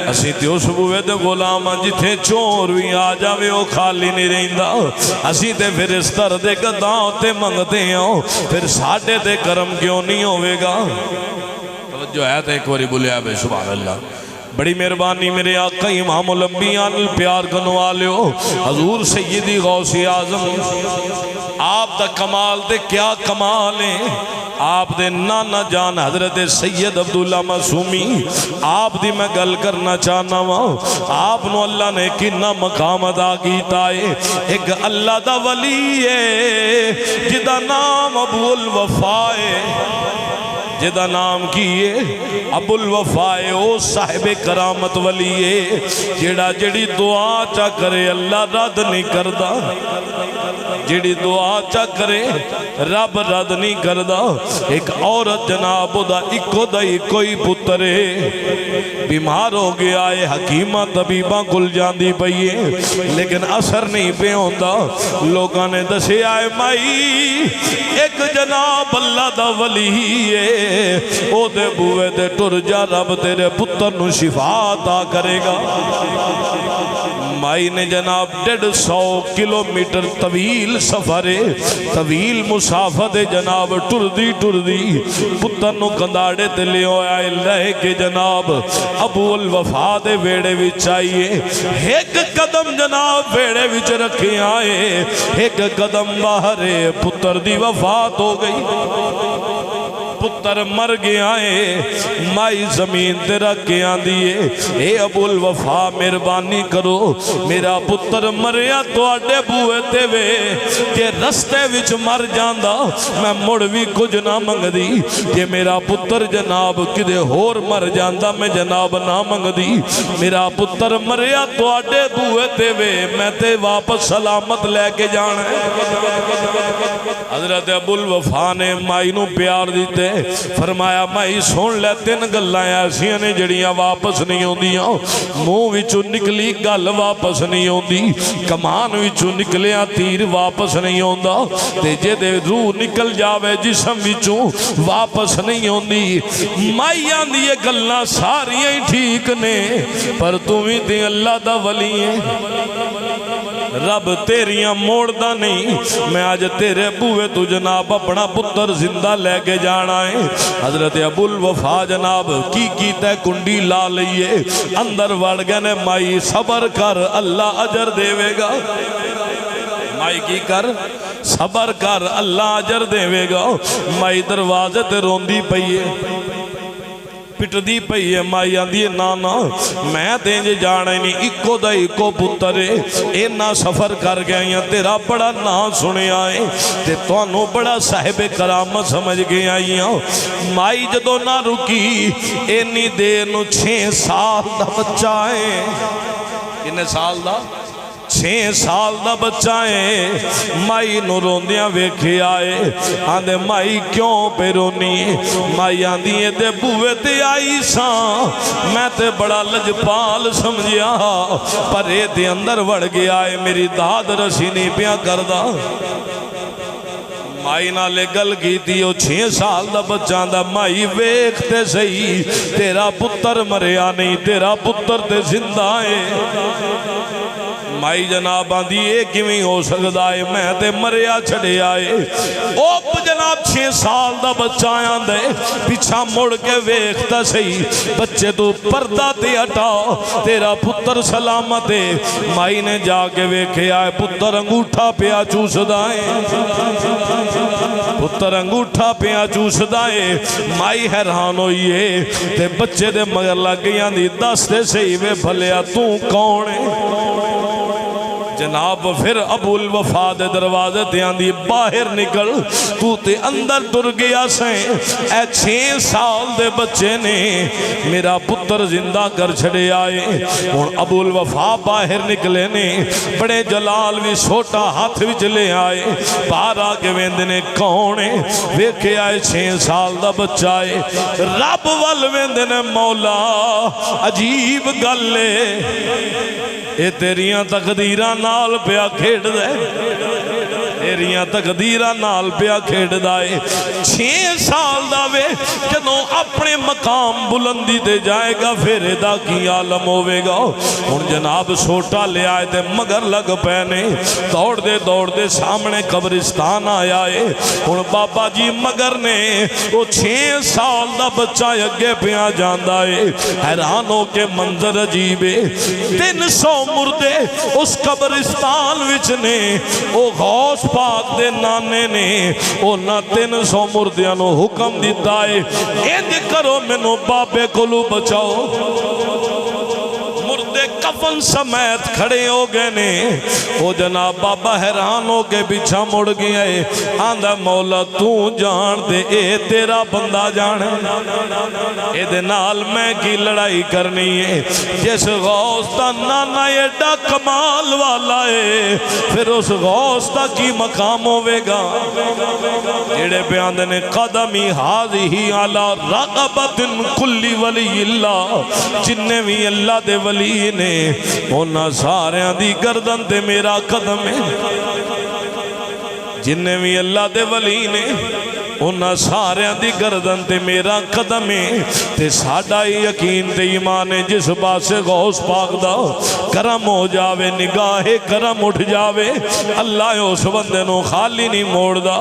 असी तो उस बूहे दे गुलाम हाँ जिथे चोर भी आ जावे वो खाली नहीं रहिंदा। असी ते फिर इस दर दे गद्दां उत्ते मंगते हाँ, फिर साडे ते करम क्यों नहीं होवेगा। जो है तो एक बारी बोलिया बे सुभान अल्लाह। बड़ी मेहरबानी मेरे आका इमामुल अंबिया प्यार करने वाले हो हजूर सैयदी गौसे आजम। आप दा कमाल दे क्या कमाल है। आप दे नाना जान हजरत सैयद अब्दुल्ला मासूमी आप दी मैं गल करना चाहना वा। आप नो अल्लाह ने किन्ना मकाम अदा कीता है। एक अल्लाह दा वली है जिदा नाम अबुल वफा है, जिदा नाम की है अबुल वफाए। ओ साहिबे करामत वली है जेड़ा जेड़ी दुआ चा करे अल्लाह रद्द नहीं करदा। जेड़ी दुआ चा करे रब रद्द नहीं करदा। एक औरत जनाब ओदा इको दा इको ही पुत्र है, बीमार हो गया है, हकीमा तबीबा कुल जांदी पई है लेकिन असर नहीं पे होंदा। लोगों ने दसिया है माई एक जनाब अल्लाह दा वली है ओदे बूहे ते टुर जा रब तेरे पुत्र नू शिफा अता करेगा। माई ने जनाब 150 किलोमीटर तवील सफर है, तवील मुसाफत है जनाब। टुरदी टुरदी पुत्र नू कंधाड़े ते ले आए लह के जनाब अबुल वफा दे वेड़े विच आइए। एक कदम जनाब वेड़े विच रखे आए, एक कदम बाहर पुत्र दी वफात हो गई। पुत्र मर गया है। माई जमीन ते रख के आंदी है ए अबुल वफा मेहरबानी करो मेरा पुत्र मरिया तुहाडे बूहे ते वे जे रस्ते विच मर जांदा मैं मुड़ भी कुछ ना मंगदी। जे मेरा पुत्र जनाब किदे होर मर जांदा मैं जनाब ना मंगदी। मेरा पुत्र मरिया तुहाडे बूहे ते वे मैं ते वापस सलामत लेके जाना है। हजरत अबुल वफा ने माई नू प्यार दिते, फरमाया माई सुन ले 3 गल्लां ऐसियां ने जड़ियां वापस नहीं आउंदियां। मुंह विचों निकली गल वापस नहीं आउंदी, कमान विचों निकलिया तीर वापस नहीं आउंदा, ते जेदे रूह निकल जावे जिस्म विचों वापस नहीं आउंदी। माई आंदी ये गल्लां सारियां ही ठीक ने पर तू भी ते अल्लाह दा वली है। रब तेरियां मोड़दा नहीं। मैं आज तेरे बूहे तू जनाब अपना पुत्र जिंदा लेके जाना है। हजरत अबुल वफा जनाब की कीता कुंडी ला लईए अंदर वड़ गए ने। माई सबर कर अल्लाह अजर देवेगा। माई की कर सबर कर अल्लाह अजर देवेगा। माई दरवाजे ते रोंदी पई है, पिटदी पई है। माई आंदी ना ना मैं ते जाना ही नहीं, इको दा इको पुत्र है। इन्ना सफर कर गया तेरा बड़ा नाम सुनिया है ते तुहानू बड़ा साहिब करामत समझ के आई हाँ। माई जदों ना रुकी इन्नी देर नू 6 साल दा बच्चा है। किन्ने साल दा? 6 साल दा बच्चा है। माई नू रोंदियां वेखे आए, आंदे माई क्यों पे रोनी? माई आंदी ए बूहे ते आई सा मैं ते बड़ा लजपाल समझिया पर ए दे अंदर वड़ गया है, मेरी दाद रसी नहीं पिया करदा। माई नाले गल की 6 साल दा बच्चा दा माई वेखते सही तेरा पुत्र मरिया नहीं, तेरा पुत्र ते जिंदा है। माई जनाब आंदी ये किवें हो सकता है, मैं ते मरिया छड़िया है। ओ जनाब 6 साल दा बच्चा आंदा है, पिछा मुड़ के वेखता सही बच्चे तू पर्दा ते हटाओ तेरा पुत्र सलामत है। माई ने जाके वेख्या पुत्र अंगूठा पिया चूसदा है, पुत्र अंगूठा पिया चूसदा है। माई हैरान होई है ते बच्चे दे मगर लग गई आंदी दस दे सही वे भलिया तू कौन है? जनाब फिर अबुल वफा दे दरवाजे ते आंदी बाहर निकल तू ते अंदर टुर गया से। 6 साल दे बच्चे ने मेरा पुत्र जिंदा कर छड़े आए। हुण अबुल वफा बाहर निकले ने, बड़े जलाल भी छोटा हाथ विच ले आए। बाहर आके वेंदे ने कौन है? वेखे आए 6 साल दा बच्चा है। रब वल वेंदे ने मौला अजीब गल है ये तेरियां तकदीरां नाल पिया खेड दे। तेरियां तकदीरां नाल पिया खेडदा है। 6 साल दा वे जदों अपने मकाम बुलंदी ते जाएगा फिर इहदा की आलम होवेगा। हुण जनाब सोटा लिया ते मगर लग पे ने दौड़दे दौड़दे सामने कब्रिस्तान आया है। हुण बाबा जी मगर ने वो 6 साल दा बच्चा अगे पिया जांदा है। हैरान हो के मंजर अजीब है। 300 मुर्दे उस कब्रिस्तान विच ने। ओ गौस पाक दे नाने ने उन्हां 300 मुर्दियां नूं हुक्म दिता है इंज करो मैनू बाबे कोलू बचाओ। मुर्दे कफन समेत खड़े हो गए ने। ओ जनाब बाबा हैरान हो के पीछा मुड़ गया है। आंदा मौला तू जान दे ए तेरा बंदा जान ए नाल मैं की लड़ाई करनी है। जिस गौस दा नाना एडा कमाल वाला है फिर उस गौस दा की मकाम होवेगा। जेड़े बयान ने कदमी हाज़िही अला रग़बतिन कुल्ली वलीइल्लाह जिन्ने भी अल्लाह दे वली ने उन्हां सारियां दी गर्दन ते मेरा कदम है। जिन्ने भी अल्लाह दे वली ने उन्हां सारियां दी गर्दन ते मेरा कदम है। ते साडा यकीन ते ईमान है जिस पासे गौस पाक दा करम हो जावे निगाहे करम उठ जावे अल्लाह उस बंदे नूं खाली नहीं मोड़दा।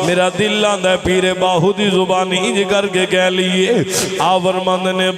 मेरा दिल आंदा पीरे बाहू दी जुबानी इंज करके कह लीए आवरमंद ने